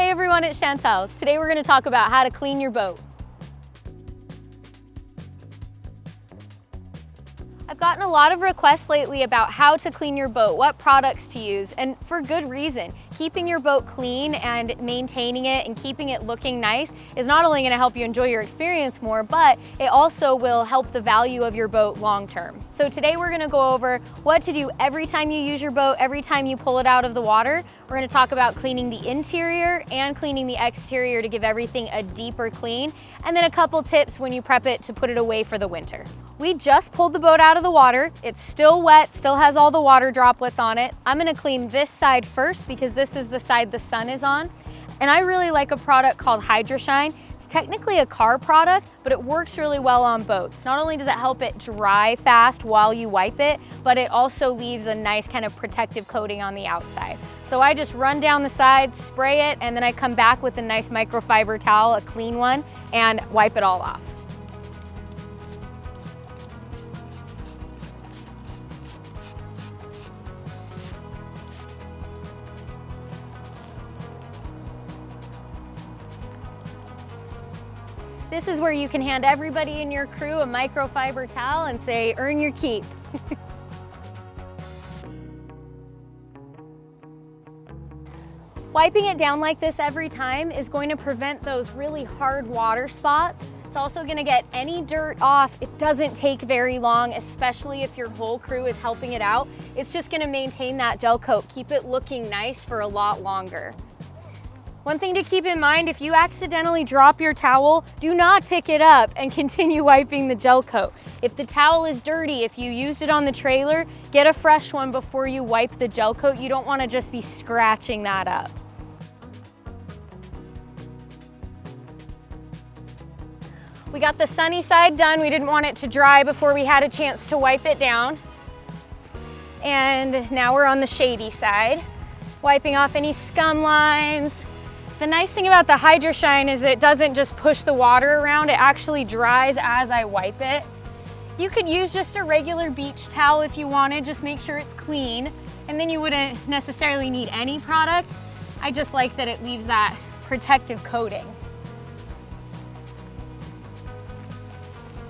Hey everyone, it's Chantel. Today we're going to talk about how to clean your boat. I've gotten a lot of requests lately about how to clean your boat, what products to use, and for good reason. Keeping your boat clean and maintaining it and keeping it looking nice is not only going to help you enjoy your experience more, but it also will help the value of your boat long term. So today we're going to go over what to do every time you use your boat, every time you pull it out of the water. We're going to talk about cleaning the interior and cleaning the exterior to give everything a deeper clean, and then a couple tips when you prep it to put it away for the winter. We just pulled the boat out of the water. It's still wet, still has all the water droplets on it. I'm gonna clean this side first because this is the side the sun is on. And I really like a product called Hydroshine. It's technically a car product, but it works really well on boats. Not only does it help it dry fast while you wipe it, but it also leaves a nice kind of protective coating on the outside. So I just run down the sides, spray it, and then I come back with a nice microfiber towel, a clean one, and wipe it all off. This is where you can hand everybody in your crew a microfiber towel and say, earn your keep. Wiping it down like this every time is going to prevent those really hard water spots. It's also going to get any dirt off. It doesn't take very long, especially if your whole crew is helping it out. It's just going to maintain that gel coat, keep it looking nice for a lot longer. One thing to keep in mind, if you accidentally drop your towel, do not pick it up and continue wiping the gel coat. If the towel is dirty, if you used it on the trailer, get a fresh one before you wipe the gel coat. You don't want to just be scratching that up. We got the sunny side done. We didn't want it to dry before we had a chance to wipe it down. And now we're on the shady side, wiping off any scum lines. The nice thing about the Hydroshine is it doesn't just push the water around, it actually dries as I wipe it. You could use just a regular beach towel if you wanted, just make sure it's clean, and then you wouldn't necessarily need any product. I just like that it leaves that protective coating.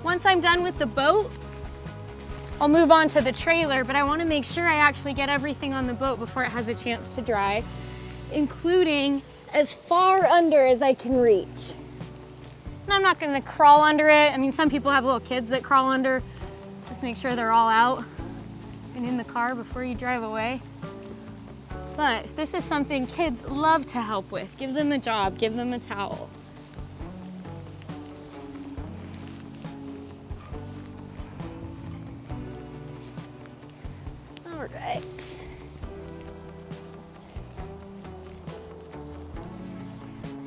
Once I'm done with the boat, I'll move on to the trailer, but I want to make sure I actually get everything on the boat before it has a chance to dry, including as far under as I can reach. And I'm not going to crawl under it. I mean, some people have little kids that crawl under. Just make sure they're all out and in the car before you drive away. But this is something kids love to help with. Give them a job, give them a towel. All right.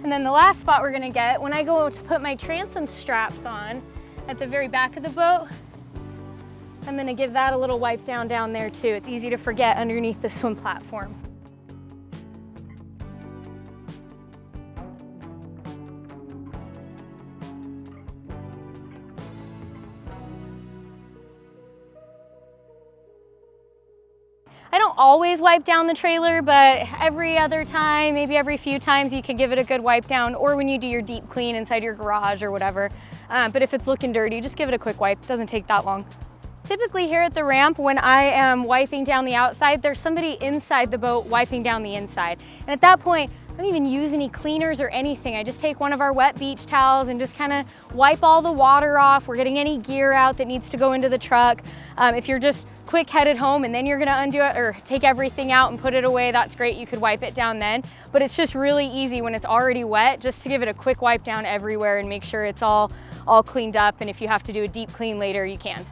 And then the last spot we're gonna get, when I go to put my transom straps on at the very back of the boat, I'm gonna give that a little wipe down there too. It's easy to forget underneath the swim platform. I don't always wipe down the trailer, but every other time, maybe every few times, you can give it a good wipe down, or when you do your deep clean inside your garage or whatever. But if it's looking dirty, just give it a quick wipe. It doesn't take that long. Typically here at the ramp, when I am wiping down the outside, there's somebody inside the boat wiping down the inside. And at that point, I don't even use any cleaners or anything. I just take one of our wet beach towels and just kind of wipe all the water off. We're getting any gear out that needs to go into the truck. If you're just quick headed home and then you're gonna undo it or take everything out and put it away, that's great. You could wipe it down then. But it's just really easy when it's already wet, just to give it a quick wipe down everywhere and make sure it's all cleaned up. And if you have to do a deep clean later, you can.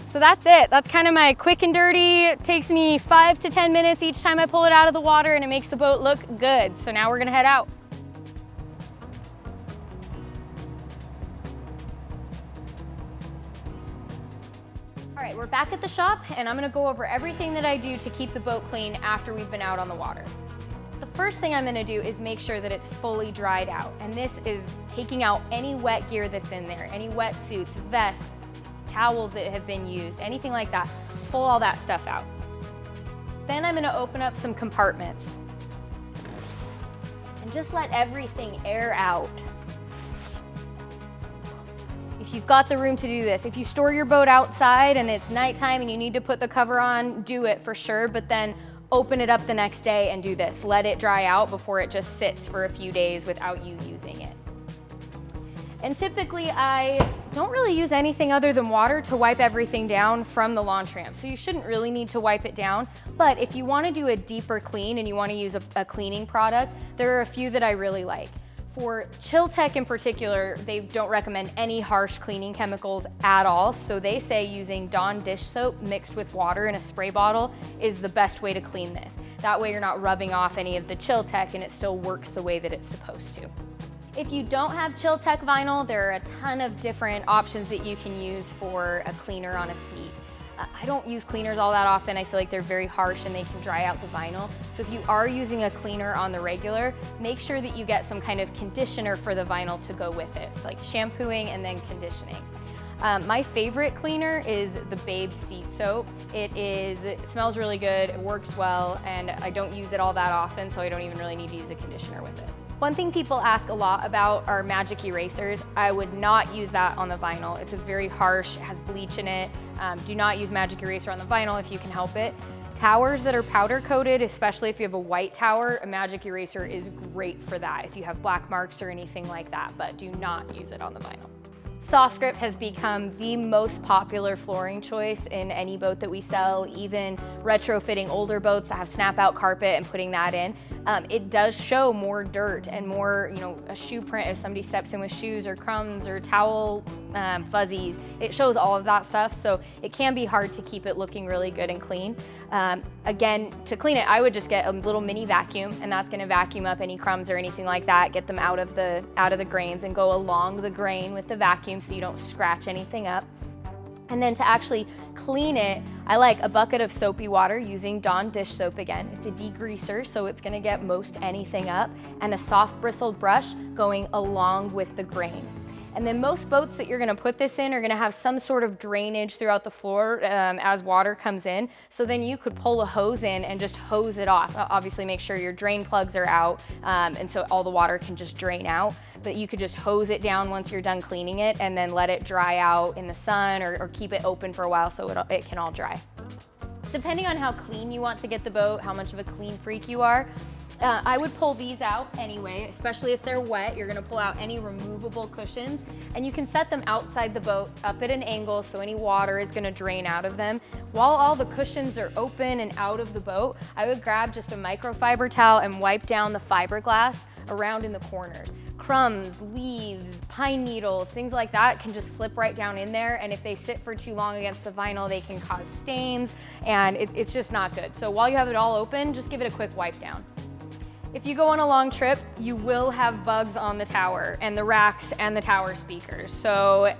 So that's it. That's kind of my quick and dirty. It takes me 5 to 10 minutes each time I pull it out of the water, and it makes the boat look good. So now we're gonna head out. All right, we're back at the shop, and I'm gonna go over everything that I do to keep the boat clean after we've been out on the water. The first thing I'm gonna do is make sure that it's fully dried out. And this is taking out any wet gear that's in there, any wetsuits, vests, towels that have been used, anything like that. Pull all that stuff out. Then I'm gonna open up some compartments and just let everything air out. If you've got the room to do this, if you store your boat outside and it's nighttime and you need to put the cover on, do it for sure, but then open it up the next day and do this. Let it dry out before it just sits for a few days without you using it. And typically I don't really use anything other than water to wipe everything down from the launch ramp. So you shouldn't really need to wipe it down. But if you want to do a deeper clean and you want to use a cleaning product, there are a few that I really like. For Chill-Tech in particular, they don't recommend any harsh cleaning chemicals at all. So they say using Dawn dish soap mixed with water in a spray bottle is the best way to clean this. That way you're not rubbing off any of the Chill-Tech and it still works the way that it's supposed to. If you don't have Chill-Tech vinyl, there are a ton of different options that you can use for a cleaner on a seat. I don't use cleaners all that often. I feel like they're very harsh and they can dry out the vinyl. So if you are using a cleaner on the regular, make sure that you get some kind of conditioner for the vinyl to go with it. So like shampooing and then conditioning. My favorite cleaner is the Babe Seat Soap. It smells really good, it works well, and I don't use it all that often, so I don't even really need to use a conditioner with it. One thing people ask a lot about are magic erasers. I would not use that on the vinyl. It's a very harsh, it has bleach in it. Do not use magic eraser on the vinyl if you can help it. Towers that are powder coated, especially if you have a white tower, a magic eraser is great for that if you have black marks or anything like that, but do not use it on the vinyl. Soft grip has become the most popular flooring choice in any boat that we sell, even retrofitting older boats that have snap out carpet and putting that in. It does show more dirt and more, a shoe print if somebody steps in with shoes or crumbs or towel fuzzies. It shows all of that stuff, so it can be hard to keep it looking really good and clean. Again, to clean it, I would just get a little mini vacuum, and that's gonna vacuum up any crumbs or anything like that, get them out of the grains and go along the grain with the vacuum so you don't scratch anything up. And then to actually clean it, I like a bucket of soapy water using Dawn dish soap again. It's a degreaser, so it's gonna get most anything up, and a soft bristled brush going along with the grain. And then most boats that you're gonna put this in are gonna have some sort of drainage throughout the floor as water comes in. So then you could pull a hose in and just hose it off. Obviously make sure your drain plugs are out and so all the water can just drain out. But you could just hose it down once you're done cleaning it and then let it dry out in the sun or keep it open for a while so it can all dry. Depending on how clean you want to get the boat, how much of a clean freak you are, I would pull these out anyway, especially if they're wet. You're gonna pull out any removable cushions and you can set them outside the boat up at an angle so any water is gonna drain out of them. While all the cushions are open and out of the boat, I would grab just a microfiber towel and wipe down the fiberglass around in the corners. Crumbs, leaves, pine needles, things like that can just slip right down in there, and if they sit for too long against the vinyl, they can cause stains, and it's just not good. So while you have it all open, just give it a quick wipe down. If you go on a long trip, you will have bugs on the tower and the racks and the tower speakers. So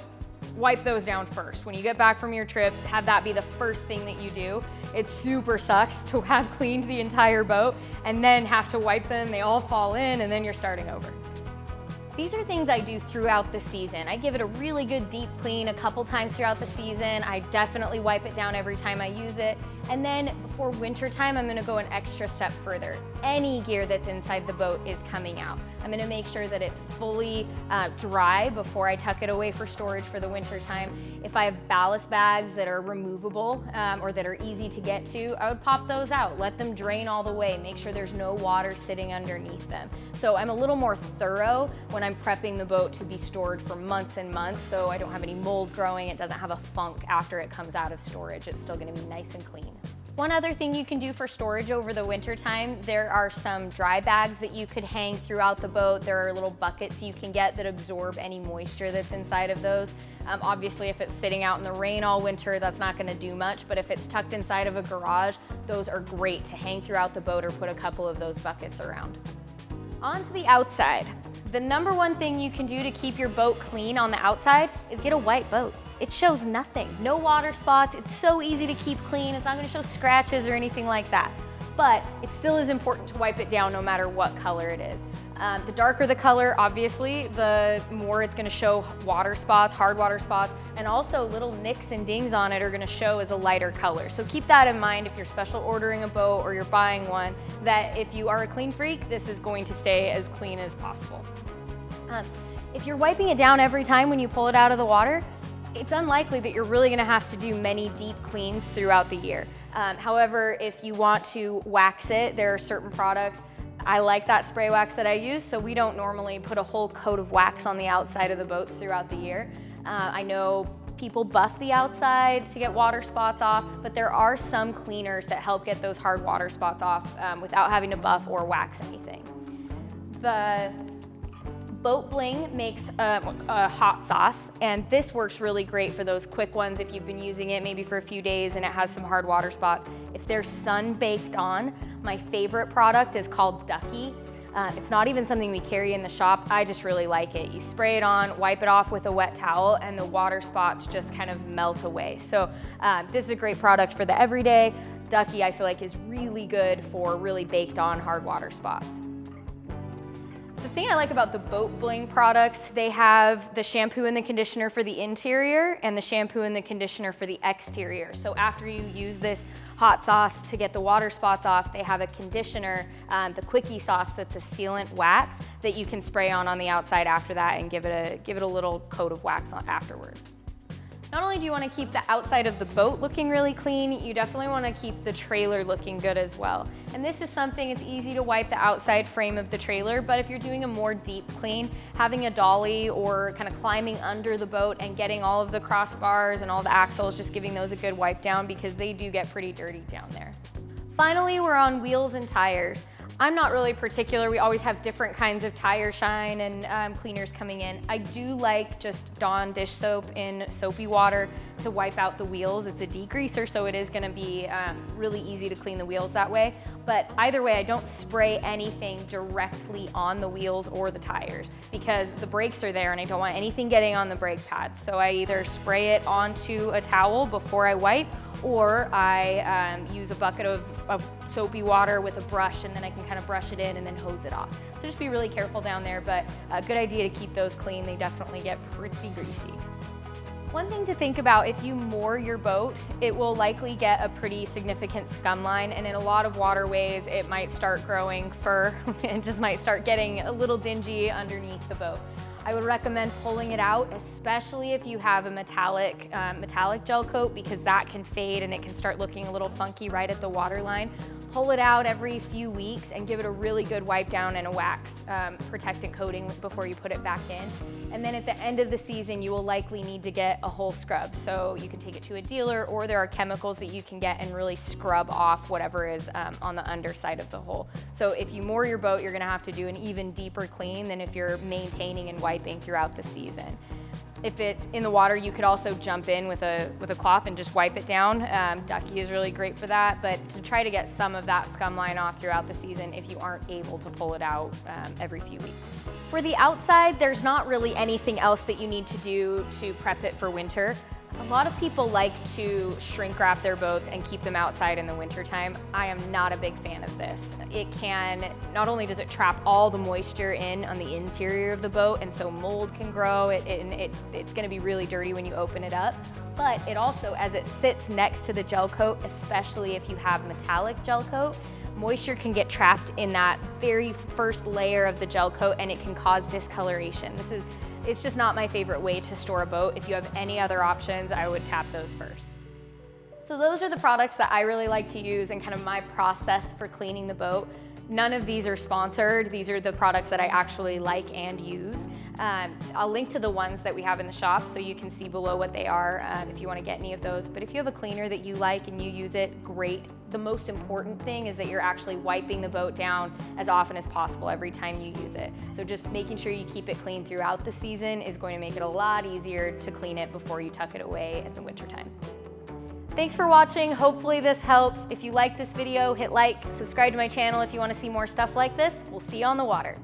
wipe those down first. When you get back from your trip, have that be the first thing that you do. It super sucks to have cleaned the entire boat and then have to wipe them. They all fall in and then you're starting over. These are things I do throughout the season. I give it a really good deep clean a couple times throughout the season. I definitely wipe it down every time I use it. And then before winter time, I'm gonna go an extra step further. Any gear that's inside the boat is coming out. I'm gonna make sure that it's fully dry before I tuck it away for storage for the winter time. If I have ballast bags that are removable or that are easy to get to, I would pop those out, let them drain all the way, make sure there's no water sitting underneath them. So I'm a little more thorough when I'm prepping the boat to be stored for months and months, so I don't have any mold growing, it doesn't have a funk after it comes out of storage. It's still gonna be nice and clean. One other thing you can do for storage over the winter time, there are some dry bags that you could hang throughout the boat. There are little buckets you can get that absorb any moisture that's inside of those. Obviously, if it's sitting out in the rain all winter, that's not gonna do much, but if it's tucked inside of a garage, those are great to hang throughout the boat or put a couple of those buckets around. On to the outside. The number one thing you can do to keep your boat clean on the outside is get a white boat. It shows nothing, no water spots. It's so easy to keep clean. It's not gonna show scratches or anything like that. But it still is important to wipe it down no matter what color it is. The darker the color, obviously, the more it's gonna show water spots, hard water spots, and also little nicks and dings on it are gonna show as a lighter color. So keep that in mind if you're special ordering a boat or you're buying one, that if you are a clean freak, this is going to stay as clean as possible. If you're wiping it down every time when you pull it out of the water, it's unlikely that you're really gonna have to do many deep cleans throughout the year. However, if you want to wax it, there are certain products. I like that spray wax that I use, so we don't normally put a whole coat of wax on the outside of the boats throughout the year. I know people buff the outside to get water spots off, but there are some cleaners that help get those hard water spots off without having to buff or wax anything. The Boat Bling makes a hot sauce, and this works really great for those quick ones if you've been using it maybe for a few days and it has some hard water spots. If they're sun baked on, my favorite product is called Ducky. It's not even something we carry in the shop. I just really like it. You spray it on, wipe it off with a wet towel, and the water spots just kind of melt away. So this is a great product for the everyday. Ducky, I feel like, is really good for really baked on hard water spots. The thing I like about the Boat Bling products, they have the shampoo and the conditioner for the interior and the shampoo and the conditioner for the exterior. So after you use this hot sauce to get the water spots off, they have a conditioner, the quickie sauce that's a sealant wax that you can spray on the outside after that and give it a little coat of wax on afterwards. Not only do you want to keep the outside of the boat looking really clean, you definitely want to keep the trailer looking good as well. And this is something, it's easy to wipe the outside frame of the trailer, but if you're doing a more deep clean, having a dolly or kind of climbing under the boat and getting all of the crossbars and all the axles, just giving those a good wipe down because they do get pretty dirty down there. Finally, we're on wheels and tires. I'm not really particular. We always have different kinds of tire shine and cleaners coming in. I do like just Dawn dish soap in soapy water to wipe out the wheels. It's a degreaser, so it is gonna be really easy to clean the wheels that way. But either way, I don't spray anything directly on the wheels or the tires because the brakes are there and I don't want anything getting on the brake pads. So I either spray it onto a towel before I wipe, or I use a bucket of soapy water with a brush, and then I can kind of brush it in and then hose it off. So just be really careful down there, but a good idea to keep those clean. They definitely get pretty greasy. One thing to think about, if you moor your boat, it will likely get a pretty significant scum line, and in a lot of waterways, it might start growing fur and just might start getting a little dingy underneath the boat. I would recommend pulling it out, especially if you have a metallic gel coat, because that can fade and it can start looking a little funky right at the water line. Pull it out every few weeks and give it a really good wipe down and a wax protectant coating before you put it back in. And then at the end of the season, you will likely need to get a whole scrub. So you can take it to a dealer, or there are chemicals that you can get and really scrub off whatever is on the underside of the hull. So if you moor your boat, you're gonna have to do an even deeper clean than if you're maintaining and wiping throughout the season. If it's in the water, you could also jump in with a cloth and just wipe it down. Ducky is really great for that, but to try to get some of that scum line off throughout the season if you aren't able to pull it out every few weeks. For the outside, there's not really anything else that you need to do to prep it for winter. A lot of people like to shrink wrap their boats and keep them outside in the wintertime. I am not a big fan of this. It can, not only does it trap all the moisture in on the interior of the boat, and so mold can grow, it's gonna be really dirty when you open it up, but it also, as it sits next to the gel coat, especially if you have metallic gel coat, moisture can get trapped in that very first layer of the gel coat and it can cause discoloration. It's just not my favorite way to store a boat. If you have any other options, I would tap those first. So those are the products that I really like to use and kind of my process for cleaning the boat. None of these are sponsored. These are the products that I actually like and use. I'll link to the ones that we have in the shop so you can see below what they are if you want to get any of those. But if you have a cleaner that you like and you use it, great. The most important thing is that you're actually wiping the boat down as often as possible every time you use it. So just making sure you keep it clean throughout the season is going to make it a lot easier to clean it before you tuck it away in the wintertime. Thanks for watching. Hopefully this helps. If you like this video, hit like, subscribe to my channel if you want to see more stuff like this. We'll see you on the water.